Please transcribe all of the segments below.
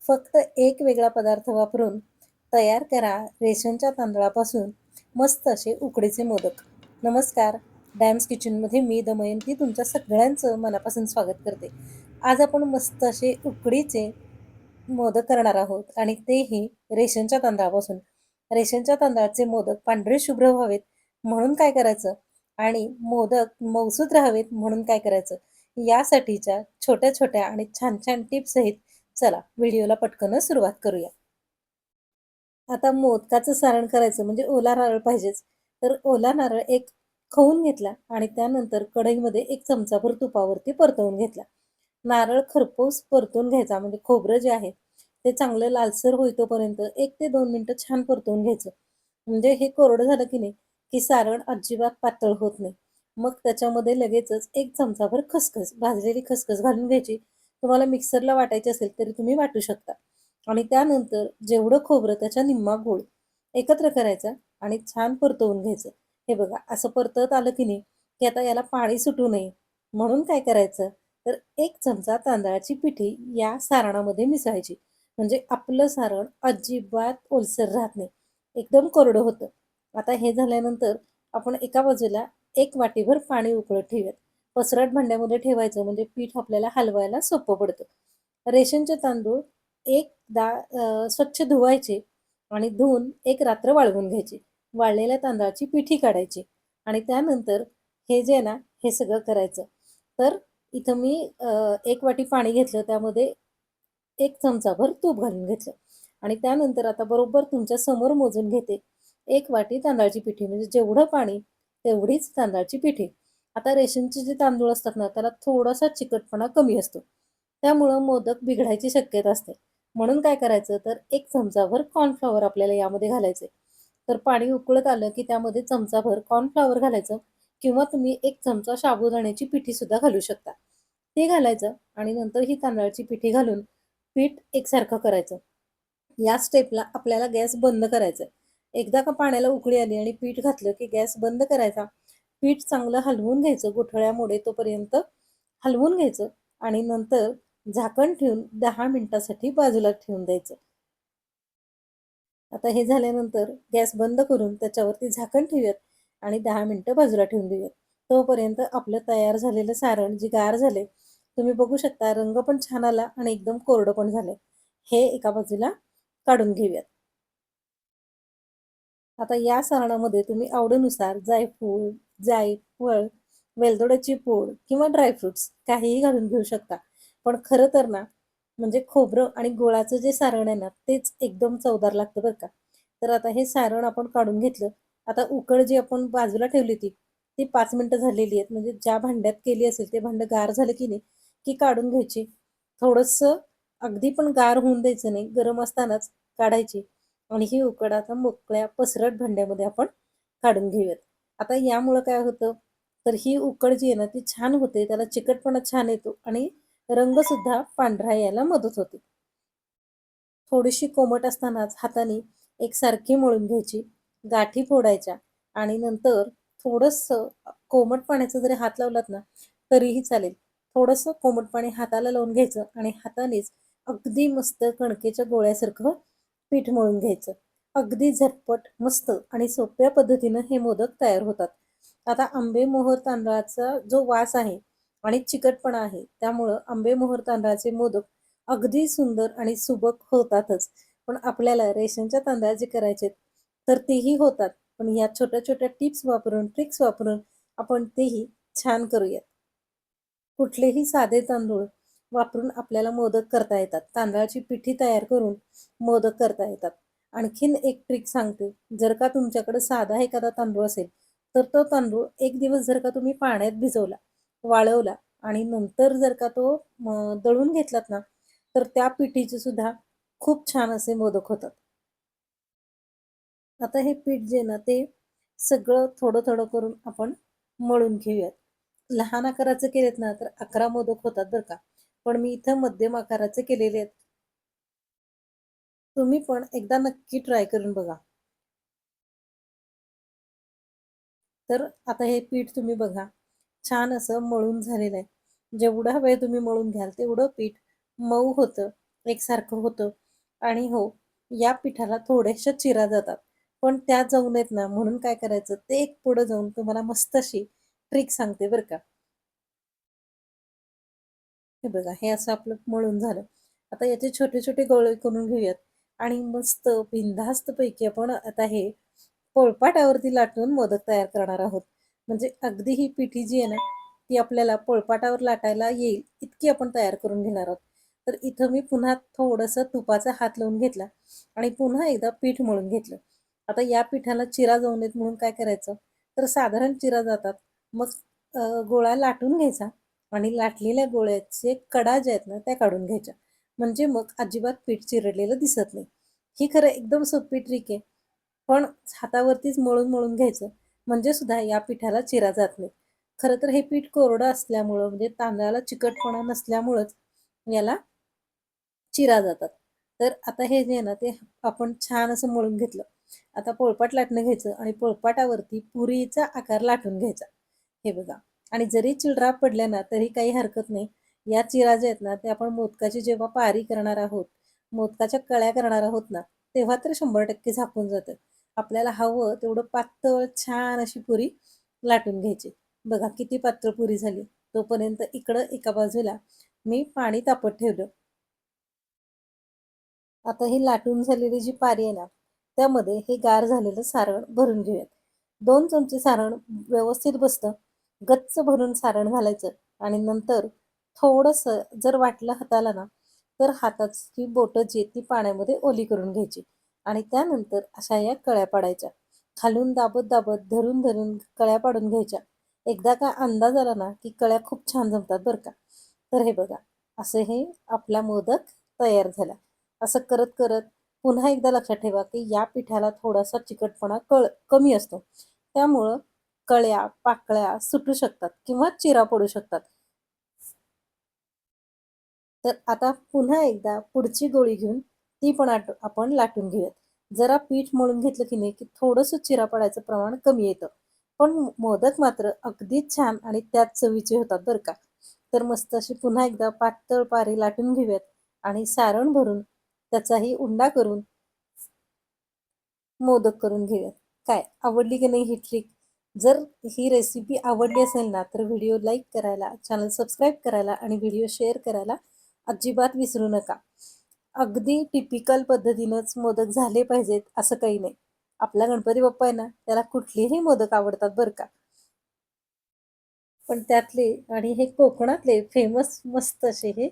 फक्त एक वेगळा पदार्थ वापरून तयार करा रेशनच्या तांदळापासून मस्त असे उकडीचे मोदक. नमस्कार, डॅम्स किचनमध्ये मी दमयंती तुमच्या सगळ्यांचं मनापासून स्वागत करते. आज आपण मस्त असे उकडीचे मोदक करणार आहोत आणि तेही रेशनच्या तांदळापासून. रेशनच्या तांदळाचे मोदक पांढरे शुभ्र व्हावेत म्हणून काय करायचं आणि मोदक मऊसूत राहावेत म्हणून काय करायचं, यासाठीच्या छोट्या-छोट्या आणि छान-छान टिप्ससहित चला व्हिडिओला पटकन सुरुवात करूया. आता मोदकाचं सारण करायचं म्हणजे ओला नारळ पाहिजेच. तर ओला नारळ एक खवून घेतला आणि त्यानंतर कढईमध्ये 1 चमचाभर तुपावरती परतवून घेतला. नारळ खरपूस परतून घ्यायचा म्हणजे खोबरं जे आहे ते चांगलं लालसर होईतोपर्यंत 1 ते 2 मिनिटं छान परतवून घ्यायचं. म्हणजे हे कोरडं झालं की नाही, की सारण अजिबात पातळ होत नाही. मग त्याच्यामध्ये लगेचच 1 चमचाभर खसखस, भाजलेली खसखस घालून घ्यायची. तुम्हाला मिक्सरला वाटायची असेल तरी तुम्ही वाटू शकता. आणि त्यानंतर जेवढं खोबरं त्याच्या निम्मा गूळ एकत्र करायचा आणि छान परतवून घ्यायचं. हे बघा असं परतत आलं की नाही, की आता याला पाणी सुटू नये म्हणून काय करायचं, तर 1 चमचा तांदळाची पिठी या सारणामध्ये मिसळायची. म्हणजे आपलं सारण अजिबात ओलसर राहत नाही. एकदम कोरडं होतं. आता हे झाल्यानंतर आपण एका बाजूला 1 वाटीभर पाणी उकळत ठेवूयात. पसरट भांड्यामध्ये ठेवायचं म्हणजे पीठ आपल्याला हलवायला सोपं पडतं. रेशनचे तांदूळ एकदा स्वच्छ धुवायचे आणि धुवून 1 रात्र वाळवून घ्यायची. वाळलेल्या तांदळाची पिठी काढायची आणि त्यानंतर हे जे आहे ना, हे सगळं करायचं. तर इथं मी 1 वाटी पाणी घेतलं, त्यामध्ये 1 चमचाभर तूप घालून घेतलं आणि त्यानंतर आता बरोबर तुमच्या समोर मोजून घेते. 1 वाटी तांदळाची पिठी म्हणजे जेवढं पाणी तेवढीच तांदळाची पिठी. आता रेशनचे जे तांदूळ असतात ना, त्याला थोडासा चिकटपणा कमी असतो. त्यामुळं मोदक बिघडायची शक्यता असते. म्हणून काय करायचं, तर 1 चमचाभर कॉर्नफ्लॉवर आपल्याला यामध्ये घालायचं. तर पाणी उकळत आलं, की त्यामध्ये चमचाभर कॉर्नफ्लॉवर घालायचं किंवा तुम्ही 1 चमचा साबुदाण्याची पिठीसुद्धा घालू शकता. ते घालायचं आणि नंतर ही तांदळाची पिठी घालून पीठ एकसारखं करायचं. या स्टेपला आपल्याला गॅस बंद करायचा आहे. एकदा का पाण्याला उकळी आली आणि पीठ घातलं, की गॅस बंद करायचा. पीठ चांगलं हलवून घ्यायचं, गुठळ्या मोडेतोपर्यंत हलवून घ्यायचं आणि नंतर झाकण ठेवून 10 मिनिटासाठी बाजूला ठेवून द्यायचं. आता हे झाल्यानंतर गॅस बंद करून त्याच्यावरती झाकण ठेवूयात आणि 10 मिनिटं बाजूला ठेवून देऊयात. तोपर्यंत आपलं तयार झालेलं सारण जे गार झाले, तुम्ही बघू शकता रंग पण छान आला आणि एकदम कोरडं पण झालंय. हे एका बाजूला काढून घेऊयात. आता या सारणामध्ये तुम्ही आवडीनुसार जायफळ, वेलदोड्याची पूड किंवा ड्रायफ्रुट्स काहीही घालून घेऊ शकता. पण खरं तर ना, म्हणजे खोबरं आणि गुळाचं जे सारण आहे ना, तेच एकदम चवदार लागतं बरं का. तर आता हे सारण आपण काढून घेतलं. आता उकळ जी आपण बाजूला ठेवली होती, ती 5 मिनिटं झालेली आहेत. म्हणजे ज्या भांड्यात केली असेल ते भांडं गार झालं की नाही, की काढून घ्यायची. थोडंसं अगदी पण गार होऊन द्यायचं नाही, गरम असतानाच काढायची आणि ही उकड आता मोकळ्या पसरट भांड्यामध्ये आपण काढून घेऊयात. आता यामुळं काय होतं, तर ही उकड जी आहे ना, ती छान होते, त्याला चिकटपणा छान येतो आणि रंगसुद्धा पांढरा यायला मदत होते. थोडीशी कोमट असतानाच हाताने एकसारखी मळून घ्यायची, गाठी फोडायच्या आणि नंतर थोडंसं कोमट पाण्याचा जरी हात लावलात ना, तरीही चालेल. थोडंसं कोमट पाणी हाताला लावून घ्यायचं आणि हातानेच अगदी मस्त कणकेच्या गोळ्यासारखं पीठ मळून घ्यायचं. अगदी झटपट, मस्त आणि सोप्या पद्धतीनं हे मोदक तयार होतात. आता आंबेमोहोर तांदळाचा जो वास आहे आणि चिकटपणा आहे, त्यामुळं आंबेमोहोर तांदळाचे मोदक अगदी सुंदर आणि सुबक होतातच. पण आपल्याला रेशनच्या तांदळाचे करायचे तर तेही होतात. पण या छोट्या-छोट्या टिप्स वापरून, ट्रिक्स वापरून आपण तेही छान करूयात. कुठलेही साधे तांदूळ वापरून आपल्याला मोदक करता येतात. तांदळाची पिठी तयार करून मोदक करता येतात. आणखीन एक ट्रिक सांगते. जर का तुमच्याकडे साधा एखादा तांदूळ असेल, तर तो तांदूळ 1 दिवस जर का तुम्ही पाण्यात भिजवला, वाळवला आणि नंतर जर का तो दळून घेतलात ना, तर त्या पिठीचे सुद्धा खूप छान असे मोदक होतात. आता हे पीठ जे आहे ना, ते सगळं थोडं-थोडं करून आपण मळून घेऊयात. लहान आकाराचे केलेत ना, तर 11 मोदक होतात बरं का. पण मी इथं मध्यम आकाराचे केलेले आहेत. तुम्ही पण एकदा नक्की ट्राय करून बघा. तर आता हे पीठ तुम्ही बघा, छान असं मळून झालेलं आहे. जेवढा वेळ तुम्ही मळून घ्याल, तेवढं पीठ मऊ होतं एकसारखं होतं. आणि हो, या पिठाला थोड्याशा चिरा जातात. पण त्या जाऊ नयेत ना, म्हणून काय करायचं, ते एक पुढं जाऊन तुम्हाला मस्त अशी ट्रिक सांगते बरं का. हे बघा, हे असं आपलं मळून झालं. आता याचे छोटे-छोटे गोळे करून घेऊयात आणि मस्त बिनधास्तपैकी आपण आता हे पोळपाटावरती लाटून मोदक तयार करणार आहोत. म्हणजे अगदी ही पिठी जी आहे ना, ती आपल्याला पोळपाटावर लाटायला येईल इतकी आपण तयार करून घेणार आहोत. तर इथं मी पुन्हा थोडंसं तुपाचा हात लावून घेतला आणि पुन्हा एकदा पीठ मळून घेतलं. आता या पिठाला चिरा जाऊ नयेत म्हणून काय करायचं, तर साधारण चिरा जातात. मग गोळा लाटून घ्यायचा आणि लाटलेल्या गोळ्याचे कडा ज्या आहेत ना, त्या काढून घ्यायच्या. म्हणजे मग अजिबात पीठ चिरडलेलं दिसत नाही. ही खरं एकदम सोपी ट्रिक आहे. पण हातावरतीच मळून-मळून घ्यायचं, म्हणजे सुद्धा या पिठाला चिरा जात नाही. खरं तर हे पीठ कोरडं असल्यामुळं म्हणजे तांदळाला चिकटपणा नसल्यामुळंच याला चिरा जातात. तर आता हे जे आहे ना, ते आपण छान असं मळून घेतलं. आता पोळपाट लाटणं घ्यायचं आणि पोळपाटावरती पुरीचा आकार लाटून घ्यायचा. हे बघा आणि जरी चिलरा पडल्या ना, तरी काही हरकत नाही. या चिरा ज्या आहेत ना, ते आपण मोदकाची जेव्हा पारी करणार आहोत, मोदकाच्या कळ्या करणार आहोत ना, तेव्हा तर 100% झाकून जातं. आपल्याला हवं तेवढं पातळ छान अशी पुरी लाटून घ्यायची. बघा किती पातळ पुरी झाली. तोपर्यंत इकडं एका बाजूला मी पाणी तापत ठेवलं. आता ही लाटून झालेली जी पारी आहे ना, त्यामध्ये हे गार झालेलं सारण भरून घेऊयात. 2 चमचे सारण व्यवस्थित बसतं. गच्च भरून सारण घालायचं आणि नंतर थोडंसं जर वाटलं हाताला ना, तर हाताची बोटं जी आहेत ती पाण्यामध्ये ओली करून घ्यायची आणि त्यानंतर अशा या कळ्या पाडायच्या. खालून दाबत-दाबत, धरून-धरून कळ्या पाडून घ्यायच्या. एकदा का अंदाज आला ना, की कळ्या खूप छान जमतात बरं का. तर हे बघा, असं हे आपला मोदक तयार झाला. असं करत-करत पुन्हा एकदा लक्षात ठेवा, की या पिठाला थोडासा चिकटपणा कमी असतो. त्यामुळं कळ्या, पाकळ्या सुटू शकतात किंवा चिरा पडू शकतात. तर आता पुन्हा एकदा पुढची गोळी घेऊन ती पण आपण लाटून घेऊयात. जरा पीठ मळून घेतलं की नाही, की थोडंसं चिरा पडायचं प्रमाण कमी येतं. पण मोदक मात्र अगदीच छान आणि त्याच चवीचे होतात बरं का. तर मस्त अशी पुन्हा एकदा पातळ पारी लाटून घेऊयात आणि सारण भरून त्याचाही उंडा करून मोदक करून घेऊयात. काय आवडली की नाही ही ट्रिक? जर ही रेसिपी आवडली असेल ना, तर व्हिडिओ लाईक करायला, चॅनल सबस्क्राईब करायला आणि व्हिडिओ शेअर करायला अजिबात विसरू नका. अगदी टिपिकल पद्धतीनंच मोदक झाले पाहिजेत असं काही नाही. आपला गणपती बाप्पा आहे ना, त्याला कुठलेही मोदक आवडतात बरं का. पण त्यातले आणि हे कोकणातले फेमस मस्त असे हे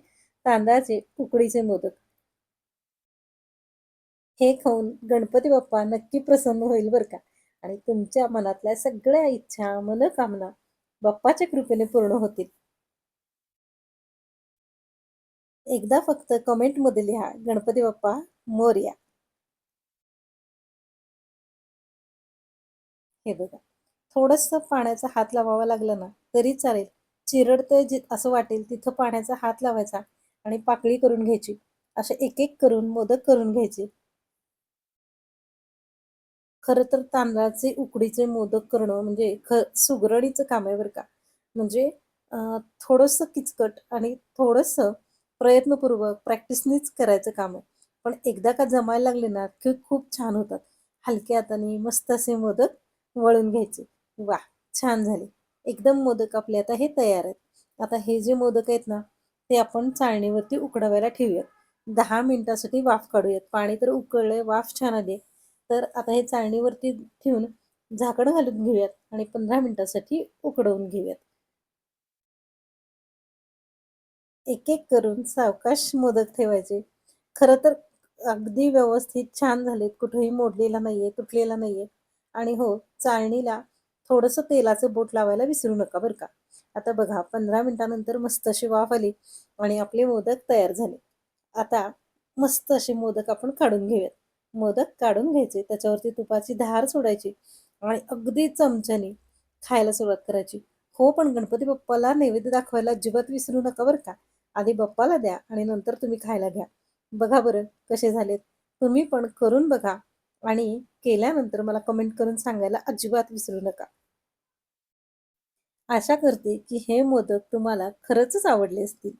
तांदळाचे उकडीचे मोदक. हे खाऊन गणपती बाप्पा नक्की प्रसन्न होईल बरं का आणि तुमच्या मनातल्या सगळ्या इच्छा, मनोकामना बाप्पाच्या कृपेने पूर्ण होतील. एकदा फक्त कमेंटमध्ये लिहा, गणपती बाप्पा मोरया. हे बघा. थोडंसं पाण्याचा हात लावावा लागला ना, तरी चालेल. चिरडतंय असं वाटेल तिथं पाण्याचा हात लावायचा आणि पाकळी करून घ्यायची. असे एक-एक करून मोदक करून घ्यायचे. खरं तर तांदळाचे उकडीचे मोदक करणं म्हणजे सुगरणीचं काम आहे बरं का. म्हणजे अ, थोडंसं किचकट आणि थोडंसं प्रयत्नपूर्वक प्रॅक्टिसनीच करायचं काम आहे. पण एकदा का जमायला लागले ना, की खूप छान होतात. हलक्या हाताने मस्त असे मोदक वळून घ्यायचे. वाह! छान झाले. एकदम मोदक आपले आता हे तयार आहेत. आता हे जे मोदक आहेत ना, ते आपण चाळणीवरती उकडावायला ठेवूयात. 10 मिनिटासाठी वाफ काढूयात. पाणी तर उकळलंय, वाफ छान आली तर आता हे चाळणीवरती ठेवून झाकण घालून घेऊयात आणि 15 मिनिटासाठी उकडवून घेऊयात. एक-एक करून सावकाश मोदक ठेवायचे. खरं तर अगदी व्यवस्थित छान झालेत. कुठेही मोडलेला नाहीये, तुटलेला नाहीये. आणि हो, चाळणीला थोडंसं तेलाचं बोट लावायला विसरू नका बरं का. आता बघा 15 मिनिटानंतर मस्त अशी वाफ आली आणि आपले मोदक तयार झाले. आता मस्त असे मोदक आपण काढून घेऊयात. मोदक काढून घ्यायचे, त्याच्यावरती तुपाची धार सोडायची आणि अगदी चमच्याने खायला सुरुवात करायची. हो, पण गणपती बाप्पाला नैवेद्य दाखवायला अजिबात विसरू नका बरं का. आधी बाप्पाला द्या आणि नंतर तुम्ही खायला घ्या. बघा बरं कसे झालेत. तुम्ही पण करून बघा आणि केल्यानंतर मला कमेंट करून सांगायला अजिबात विसरू नका. आशा करते की हे मोदक तुम्हाला खरंचच आवडले असतील.